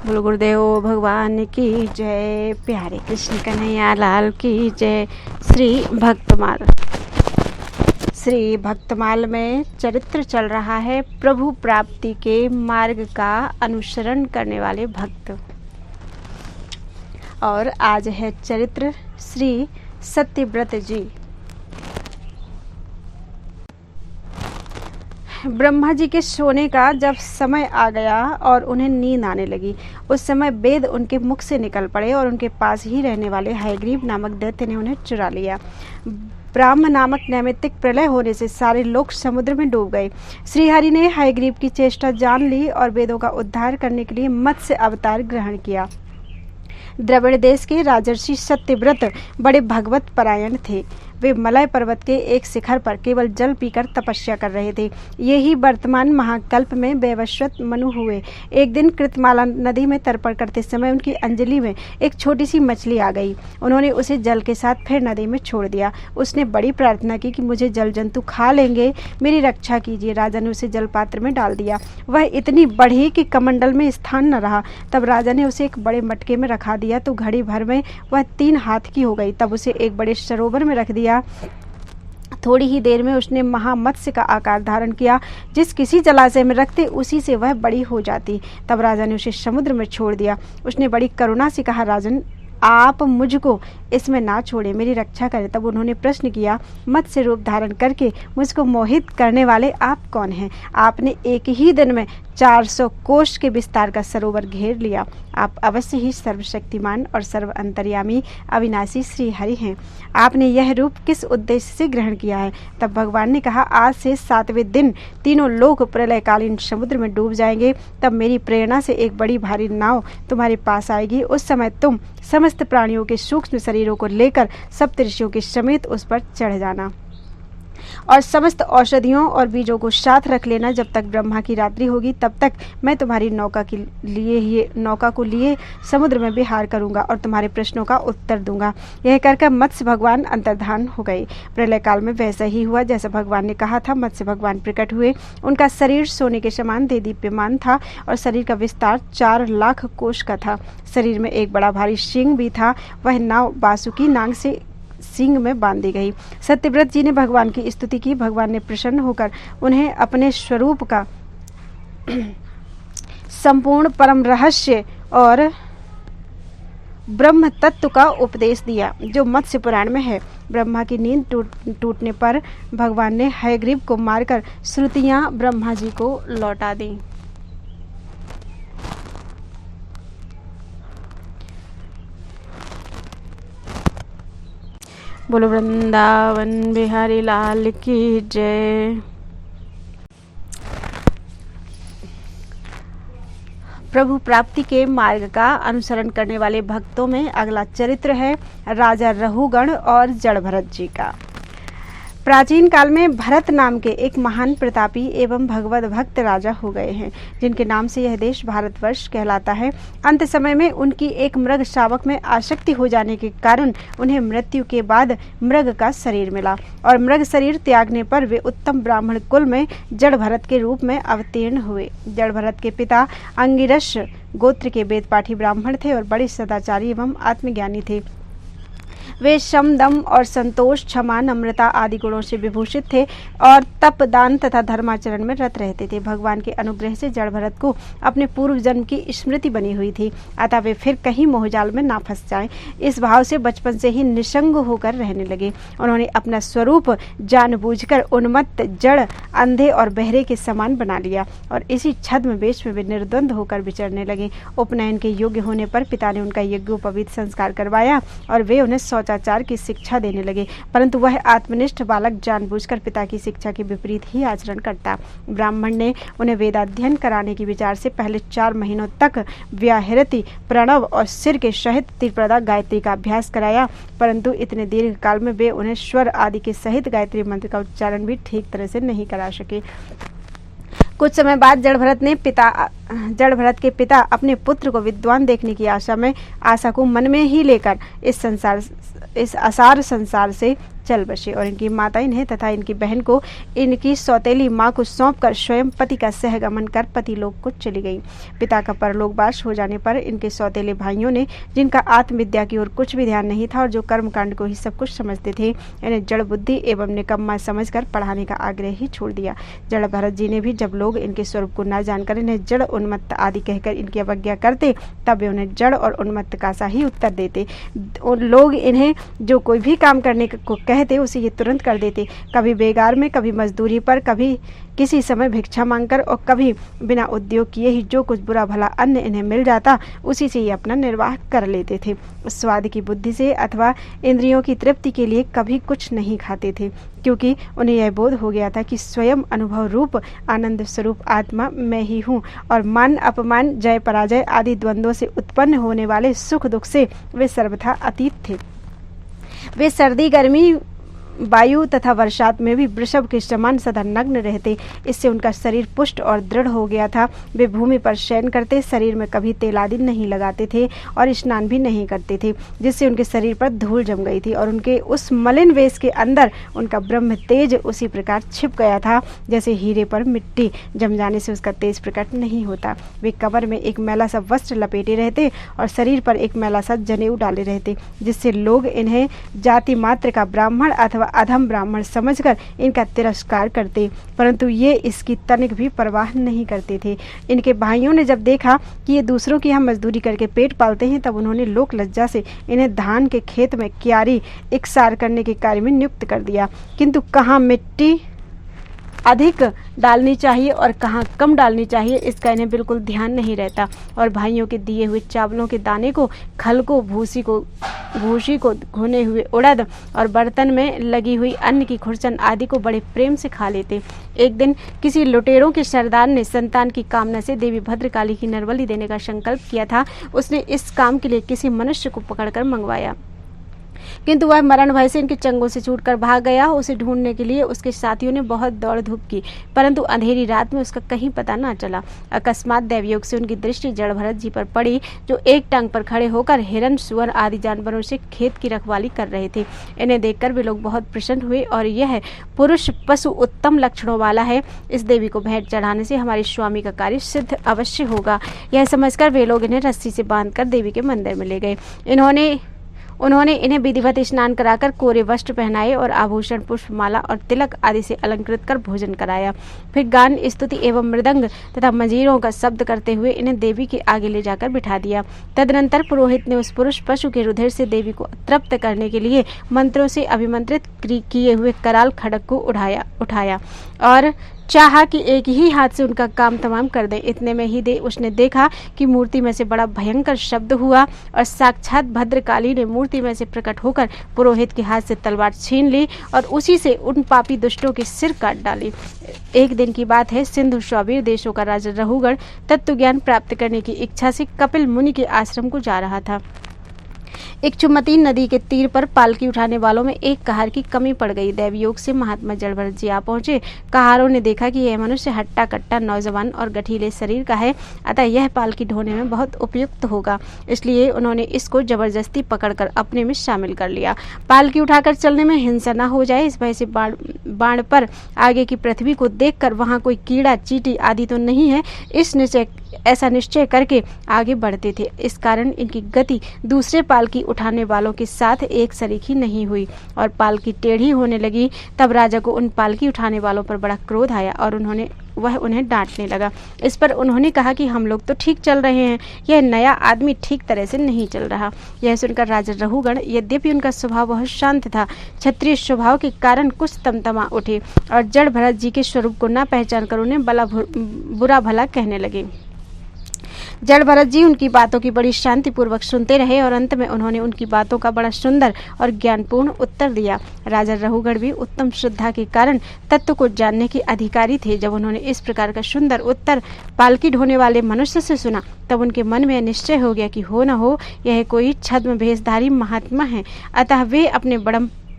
बोलो गुरुदेव भगवान की जय। प्यारे कृष्ण कन्हैया लाल की जय। श्री भक्तमाल में चरित्र चल रहा है प्रभु प्राप्ति के मार्ग का अनुसरण करने वाले भक्त। और आज है चरित्र श्री सत्यव्रत जी। ब्रह्मा जी के सोने का जब समय आ गया और उन्हें नींद आने लगी, उस समय वेद उनके मुख से निकल पड़े और उनके पास ही रहने वाले हयग्रीव नामक दैत्य ने उन्हें चुरा लिया। ब्राह्म नामक नैमित्तिक प्रलय होने से सारे लोग समुद्र में डूब गए। श्रीहरि ने हयग्रीव की चेष्टा जान ली और वेदों का उद्धार करने के लिए मत्स्य अवतार ग्रहण किया। द्रविड़ देश के राजर्षि सत्यव्रत बड़े भगवत परायण थे। वे मलय पर्वत के एक शिखर पर केवल जल पीकर तपस्या कर रहे थे। यही वर्तमान महाकल्प में वैवस्वत मनु हुए। एक दिन कृतमाला नदी में तर्पण करते समय उनकी अंजलि में एक छोटी सी मछली आ गई। उन्होंने उसे जल के साथ फिर नदी में छोड़ दिया। उसने बड़ी प्रार्थना की कि मुझे जल जंतु खा लेंगे, मेरी रक्षा कीजिए। राजा ने उसे जल पात्र में डाल दिया। वह इतनी बढ़ी कि कमंडल में स्थान न रहा। तब राजा ने उसे एक बड़े मटके में रखा दिया तो घड़ी भर में वह 3 हाथ की हो गई। तब उसे एक बड़े सरोवर में रख दिया। थोड़ी ही देर में उसने महामत्स्य का आकार धारण किया। जिस किसी जलाशय में रखते उसी से वह बड़ी हो जाती। तब राजा ने उसे समुद्र में छोड़ दिया। उसने बड़ी करुणा से कहा, राजन आप मुझको इसमें ना छोड़े, मेरी रक्षा करें। तब उन्होंने प्रश्न किया, मत्स्य रूप धारण करके मुझको मोहित करने वाले आप कौन हैं? आपने एक ही दिन में 400 कोष के विस्तार का सरोवर घेर लिया। आप अवश्य ही सर्वशक्तिमान और सर्व अंतर्यामी अविनाशी श्री हरि हैं। आपने यह रूप किस उद्देश्य से ग्रहण किया है? तब भगवान ने कहा, आज से 7वें दिन तीनों लोग प्रलयकालीन समुद्र में डूब जाएंगे। तब मेरी प्रेरणा से एक बड़ी भारी नाव तुम्हारे पास आएगी। उस समय तुम समस्त प्राणियों के सूक्ष्म शरीरों को लेकर सप्तऋषियों के समेत उस पर चढ़ जाना और समस्त औषधियों और बीजों को साथ रख लेना। जब तक ब्रह्मा की रात्रि होगी तब तक मैं तुम्हारी नौका को लिए समुद्र में विहार करूंगा और तुम्हारे प्रश्नों का उत्तर दूंगा। यह कहकर मत्स्य भगवान अंतर्धान हो गए। प्रलय काल में वैसा ही हुआ जैसा भगवान ने कहा था। मत्स्य भगवान प्रकट हुए। उनका शरीर सोने के समान देदीप्यमान था और शरीर का विस्तार 4 लाख कोष का था। शरीर में एक बड़ा भारी सिंह भी था। वह नाव वासुकी नाग से सिंह में बांधी गई। सत्यव्रत जी ने भगवान की स्तुति की। भगवान ने प्रसन्न होकर उन्हें अपने स्वरूप का संपूर्ण परम रहस्य और ब्रह्म तत्व का उपदेश दिया जो मत्स्य पुराण में है। ब्रह्मा की नींद टूटने पर भगवान ने हयग्रीव को मारकर श्रुतियां ब्रह्मा जी को लौटा दी। बोलो वृंदावन बिहारी लाल की जय। प्रभु प्राप्ति के मार्ग का अनुसरण करने वाले भक्तों में अगला चरित्र है राजा रहुगण और जड़ भरत जी का। प्राचीन काल में भरत नाम के एक महान प्रतापी एवं भगवत भक्त राजा हो गए हैं, जिनके नाम से यह देश भारतवर्ष कहलाता है। अंत समय में उनकी एक मृग शावक में आसक्ति हो जाने के कारण उन्हें मृत्यु के बाद मृग का शरीर मिला और मृग शरीर त्यागने पर वे उत्तम ब्राह्मण कुल में जड़ भरत के रूप में अवतीर्ण हुए। जड़ भरत के पिता अंगिरस गोत्र के वेद पाठी ब्राह्मण थे और बड़े सदाचारी एवं आत्मज्ञानी थे। वे शम दम और संतोष, क्षमा, नम्रता आदि गुणों से विभूषित थे और तप, दान तथा धर्माचरण में रत रहते थे। भगवान के अनुग्रह से जड़ भरत को अपने पूर्व जन्म की स्मृति बनी हुई थी, अतः वे फिर कहीं मोहजाल में ना फंस जाएं। इस भाव से बचपन से ही निसंग होकर रहने लगे। उन्होंने अपना स्वरूप जानबूझकर उन्मत्त, जड़, अंधे और बहरे के समान बना लिया और इसी छद्म वेश में वे निर्द्वंद होकर विचरने लगे। उपनयन के योग्य होने पर पिता ने उनका यज्ञोपवीत संस्कार करवाया और वे उन्हें शौचाचार की शिक्षा देने लगे, परंतु वह आत्मनिष्ठ बालक जानबूझकर पिता की शिक्षा के विपरीत ही आचरण करता। ब्राह्मण ने उन्हें वेदाध्ययन कराने के विचार से पहले 4 महीनों तक व्याहृति, प्रणव और सिर के सहित त्रिप्रदा गायत्री का अभ्यास कराया, परंतु इतने दीर्घ काल में वे उन्हें स्वर आदि के सहित गायत्री मंत्र का उच्चारण भी ठीक तरह से नहीं करा सके। कुछ समय बाद जड़ भरत के पिता अपने पुत्र को विद्वान देखने की आशा को मन में ही लेकर इस असार संसार से चल बसे और इनकी माता इन्हें तथा इनकी बहन को इनकी सौतेली माँ को सौंपकर स्वयं पति का सहगमन कर पति लोक को चली गई। पिता का परलोकवास हो जाने पर इनके सौतेले भाइयों ने, जिनका आत्मविद्या की ओर कुछ भी ध्यान नहीं था और जो कर्मकांड को ही सब कुछ समझते थे, इन्हें जड़ बुद्धि एवं निकम्मा समझकर पढ़ाने का आग्रह ही छोड़ दिया। जड़ भरत जी ने भी जब लोग इनके स्वरूप को न जानकर इन्हें जड़ उन्मत्त आदि कहकर इनकी अवज्ञा करते, तब वे उन्हें जड़ और उन्मत्त का सा ही उत्तर देते। लोग इन्हें जो कोई भी काम करने को कहते उसे ये तुरंत कर देते, कभी बेगार में, कभी मजदूरी पर, कभी किसी समय भिक्षा मांगकर और कभी बिना उद्योग किए ही जो कुछ बुरा भला अन्न इन्हें मिल जाता उसी से ही अपना निर्वाह कर लेते थे। स्वाद की बुद्धि से अथवा इंद्रियों की तृप्ति के लिए कभी कुछ नहीं खाते थे, क्योंकि उन्हें यह बोध हो गया था कि स्वयं अनुभव रूप आनंद स्वरूप आत्मा मैं ही हूँ और मान अपमान, जय पराजय आदि द्वंद्वों से उत्पन्न होने वाले सुख दुख से वे सर्वथा अतीत थे। वे सर्दी गर्मी, वायु तथा वर्षात में भी वृषभ के समान सदा नग्न रहते। इससे उनका शरीर पुष्ट और दृढ़ हो गया था। वे भूमि पर शयन करते, शरीर में कभी तेल आदि नहीं लगाते थे और स्नान भी नहीं करते थे, जिससे उनके शरीर पर धूल जम गई थी और उनके उस मलिन वेश के अंदर उनका ब्रह्म तेज उसी प्रकार छिप गया था जैसे हीरे पर मिट्टी जम जाने से उसका तेज प्रकट नहीं होता। वे कमर में एक मैला सा वस्त्र लपेटे रहते और शरीर पर एक मैला सा जनेऊ डाले रहते, जिससे लोग इन्हें जाति मात्र का ब्राह्मण अथवा अधम ब्राह्मण समझकर इनका तिरस्कार करते, परंतु ये इसकी तनिक भी परवाह नहीं करते थे। इनके भाइयों ने जब देखा कि ये दूसरों की हम मजदूरी करके पेट पालते हैं, तब उन्होंने लोक लज्जा से इन्हें धान के खेत में क्यारी इकसार करने के कार्य में नियुक्त कर दिया, किंतु कहाँ मिट्टी अधिक डालनी चाहिए और कहाँ कम डालनी चाहिए इसका इन्हें बिल्कुल ध्यान नहीं रहता। और भाइयों के दिए हुए चावलों के दाने को, खल को, भूसी को, भुने हुए उड़द और बर्तन में लगी हुई अन्न की खुरचन आदि को बड़े प्रेम से खा लेते। एक दिन किसी लुटेरों के सरदार ने संतान की कामना से देवी भद्रकाली की नरबली देने का संकल्प किया था। उसने इस काम के लिए किसी मनुष्य को पकड़कर मंगवाया, किंतु वह मरण भय से इनके चंगों से छूटकर भाग गया। उसे ढूंढने के लिए उसके साथियों ने बहुत दौड़ धूप की, परंतु अंधेरी रात में उसका कहीं पता न चला। अकस्मात दैवयोग से उनकी दृष्टि जड़ भरत जी पर पड़ी, जो एक टांग पर खड़े होकर हिरण, सुअर आदि जानवरों से खेत की रखवाली कर रहे थे। इन्हें देखकर वे लोग बहुत प्रसन्न हुए और यह पुरुष पशु उत्तम लक्षणों वाला है, इस देवी को भेंट चढ़ाने से हमारे स्वामी का कार्य सिद्ध अवश्य होगा। यह समझकर वे लोग इन्हें रस्सी से बांधकर देवी के मंदिर में ले गए। उन्होंने इन्हें विधिवत स्नान कराकर कोरे वस्त्र पहनाए और आभूषण, पुष्पमाला और तिलक आदि से अलंकृत कर भोजन कराया। फिर गान, स्तुति एवं मृदंग तथा मंजीरों का शब्द करते हुए इन्हें देवी के आगे ले जाकर बिठा दिया। तदनंतर पुरोहित ने उस पुरुष पशु के रुधिर से देवी को तृप्त करने के लिए मंत्रों से अभिमंत्रित किए हुए कराल खड़ग को उठाया और चाहा कि एक ही हाथ से उनका काम तमाम कर दे। इतने में ही उसने देखा कि मूर्ति में से बड़ा भयंकर शब्द हुआ और साक्षात भद्रकाली ने मूर्ति में से प्रकट होकर पुरोहित के हाथ से तलवार छीन ली और उसी से उन पापी दुष्टों के सिर काट डाली। एक दिन की बात है, सिंधु शौवीर देशों का राजा रहुगण तत्व ज्ञान प्राप्त करने की इच्छा से कपिल मुनि के आश्रम को जा रहा था। इक्षुमती नदी के तीर पर पालकी उठाने वालों में एक कहार की कमी पड़ गई। दैवयोग से महात्मा जड़ भरत जी आ पहुंचे। कहारों ने देखा कि यह मनुष्य हट्टा कट्टा, नौजवान और गठीले शरीर का है, अतः यह पालकी ढोने में बहुत उपयुक्त होगा, इसलिए उन्होंने इसको जबरदस्ती पकड़कर अपने में शामिल कर लिया। पालकी उठाकर चलने में हिंसा न हो जाए इस भय से बाण पर आगे की पृथ्वी को देखकर वहां कोई कीड़ा चींटी आदि तो नहीं है, ऐसा निश्चय करके आगे बढ़ते थे। इस कारण इनकी गति दूसरे पालकी उठाने वालों के साथ एक सरीखी नहीं हुई और पालकी टेढ़ी होने लगी। तब राजा को उन पालकी उठाने वालों पर बड़ा क्रोध आया और उन्हें डांटने लगा। इस पर उन्होंने कहा कि हम लोग तो ठीक चल रहे हैं, यह नया आदमी ठीक तरह से नहीं चल रहा। यह सुनकर राजा रहुगण, यद्यपि उनका स्वभाव बहुत शांत था, क्षत्रिय स्वभाव के कारण कुछ तमतमा उठे और जड़ भरत जी के स्वरूप को न पहचान कर उन्हें बुरा भला कहने लगे। जड़ भरत जी उनकी बातों की बड़ी शांति पूर्वक सुनते रहे और अंत में उन्होंने उनकी बातों का बड़ा सुंदर और ज्ञानपूर्ण उत्तर दिया। राजा रहुगण भी उत्तम श्रद्धा के कारण तत्व को जानने के अधिकारी थे। जब उन्होंने इस प्रकार का सुंदर उत्तर पालकी ढोने वाले मनुष्य से सुना, तब उनके मन में निश्चय हो गया कि हो न हो यह कोई छद्म भेषधारी महात्मा है, अतः वे अपने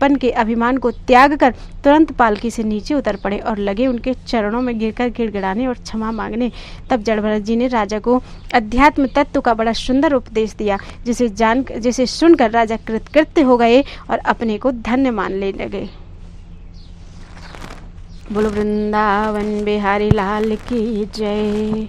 राजपन के अभिमान को त्याग कर तुरंत पालकी से नीचे उतर पड़े और लगे उनके चरणों में गिरकर गिड़गिड़ाने और क्षमा मांगने। तब जड़भरत जी ने राजा को अध्यात्म तत्व का बड़ा सुंदर उपदेश दिया, जिसे सुनकर राजा कृतकृत्य हो गए और अपने को धन्य मानने लगे। बोलो वृंदावन बिहारी लाल की जय।